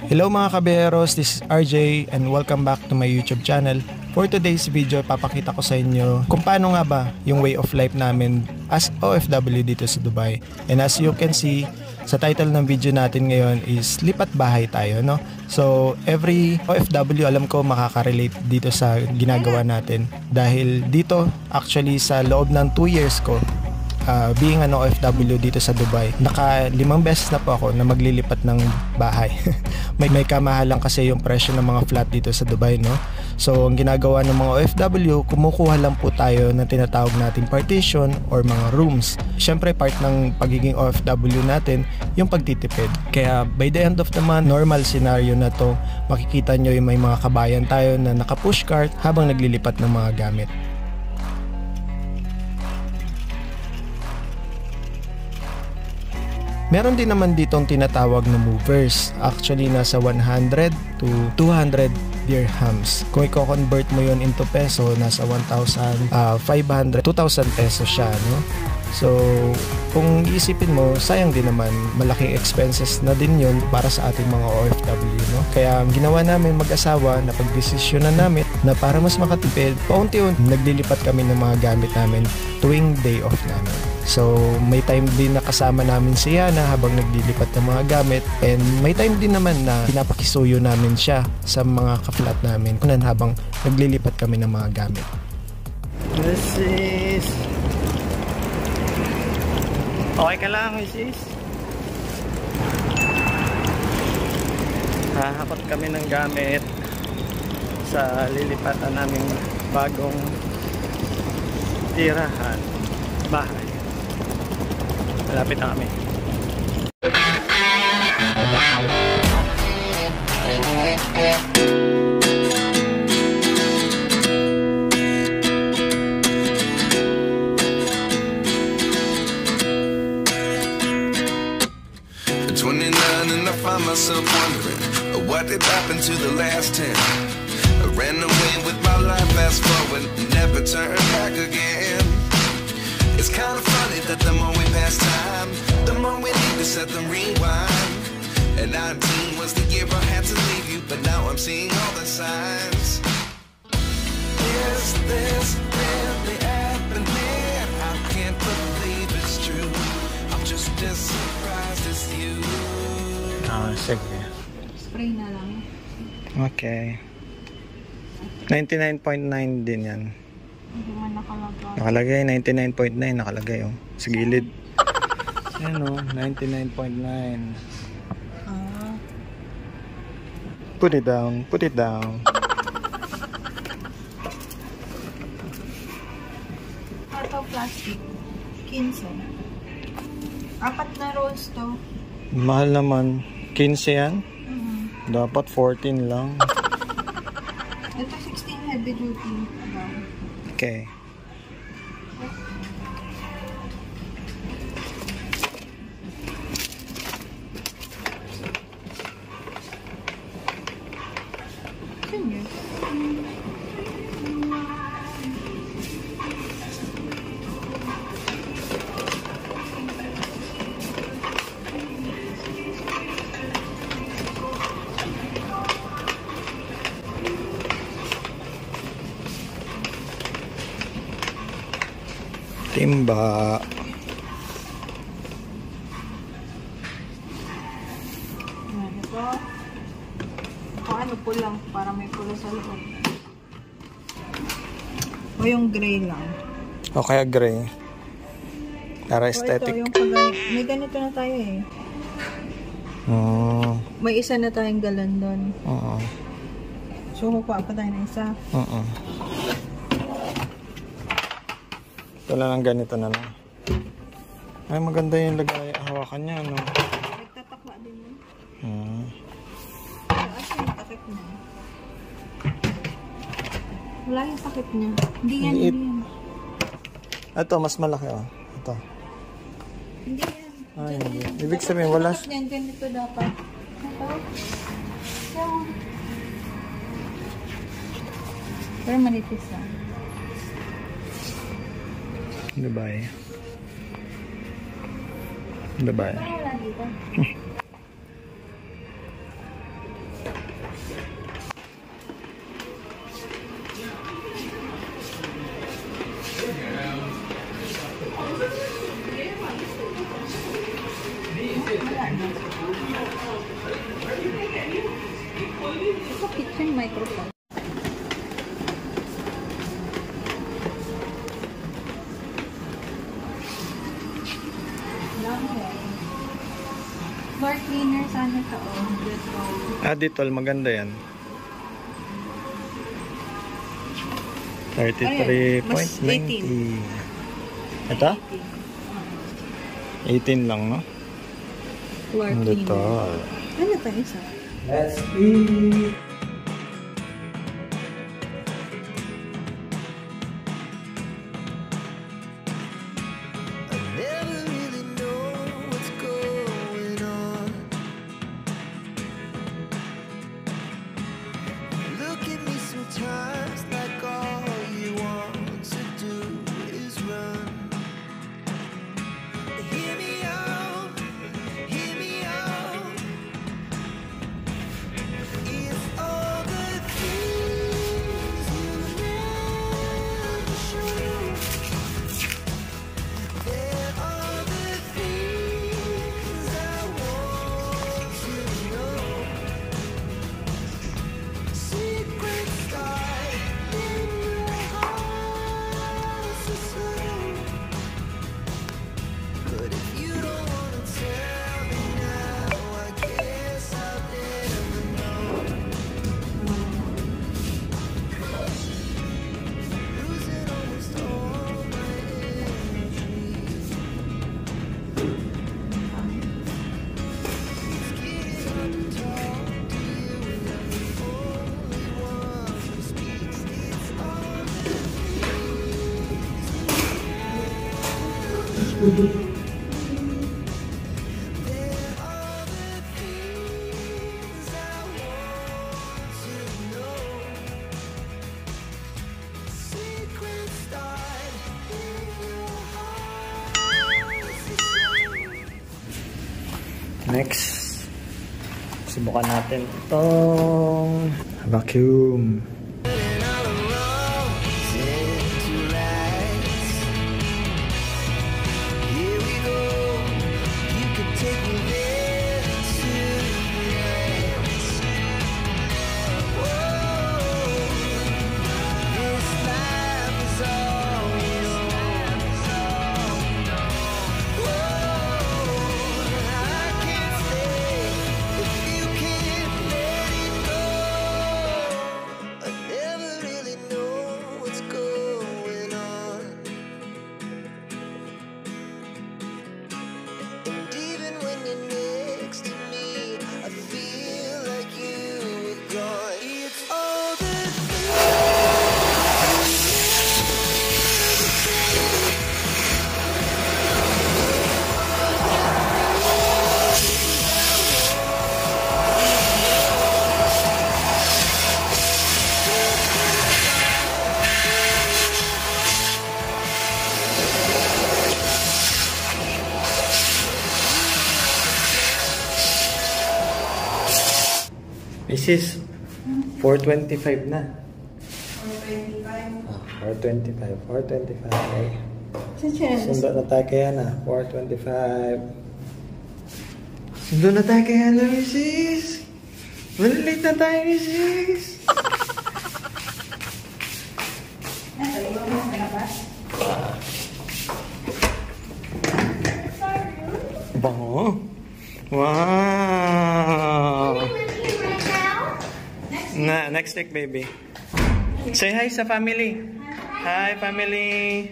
Hello mga kaberos, this is RJ and welcome back to my YouTube channel. For today's video, papakita ko sa inyo kung paano nga ba yung way of life namin as OFW dito sa Dubai. And as you can see, sa title ng video natin ngayon is lipat bahay tayo, no? So, every OFW alam ko makaka-relate dito sa ginagawa natin. Dahil dito, actually sa loob ng 2 years ko, being an OFW dito sa Dubai, naka 5 beses na po ako na maglilipat ng bahay. may kamahalan kasi yung presyo ng mga flat dito sa Dubai, no? So ang ginagawa ng mga OFW, kumukuha lang po tayo ng tinatawag nating partition or mga rooms. Syempre part ng pagiging OFW natin yung pagtitipid. Kaya by the end of the month, normal scenario na to, makikita nyo yung may mga kabayan tayo na naka-push cart habang naglilipat ng mga gamit. Meron din naman ditong tinatawag na movers. Actually, nasa 100 to 200 dirhams. Kung i-convert mo yon into peso, nasa 1,500, 2,000 pesos siya, no? So, kung iisipin mo, sayang din naman, malaking expenses na din yun para sa ating mga OFW, no? Kaya ang ginawa namin mag-asawa, napagdesisyonan namin na para mas makatipid, paunti-unti naglilipat kami ng mga gamit namin tuwing day off namin. So, may time din na kasama namin si Yana habang naglilipat ng mga gamit, and may time din naman na pinapakisuyo namin siya sa mga ka-flat namin kunan habang naglilipat kami ng mga gamit. This is... Okay ka lang, Mrs. Hahakot kami ng gamit sa lilipatan naming bagong tirahan, bahay. Malapit na kami. At 29 and I find myself wondering what did happen to the last 10. I ran away with my life, fast forward, never turn back again. It's kind of funny that the more we pass time, the more we need to set the rewind. And 19 was the year I had to leave you, but now I'm seeing all the signs. Is this really happening? I can't believe it's true. I'm just as surprised as you. Sige. Spray na lang. Okay. 99.9 din yan. Hindi man nakalagay. Nakalagay, 99.9 nakalagay, oh. Sa gilid. Ayan, oh, 99.9. Put it down, put it down. Ito plastic. 15. 4 na rolls to. Mahal naman. 15 yan? Dapat 14 lang. Ito 16 heavy duty. Okay. Timba. Ito. Ano po lang para may pula sa loob. O yung gray lang. O kaya gray. Para aesthetic. Ito yung pagay. May ganito na tayo eh. May isa na tayong galon doon. So kukuha pa tayo ng isa. Ito lang ganito na lang. Ay, maganda yung lagay. Hawakan niya, no? Nagtatakla din yun. Asa yung takip niya? Wala yung takip niya. Hindi yan, hindi yan. Ito, mas malaki, oh. Ito. Hindi yan. Ay, hindi. Ibig sabihin, wala. Ganito dapat. Ito. Pero manipis lang. Dubai. Dubai. Wala dito. Sa kitchen microphone. Floor cleaner sana to. Dettol, maganda yan. 33.90. Ito? 18 lang, no? Floor cleaner. Dettol. Ano to isa? Let's eat! Next, subukan natin itong vacuum. Mrs. 425 na. 425. 425. Sundo na tayo kaya na. 425. Sundo na tayo kaya na, Mrs. Malilate na tayo, Mrs. Bango. Wow. Next week, baby. Say hi sa family. Hi, family.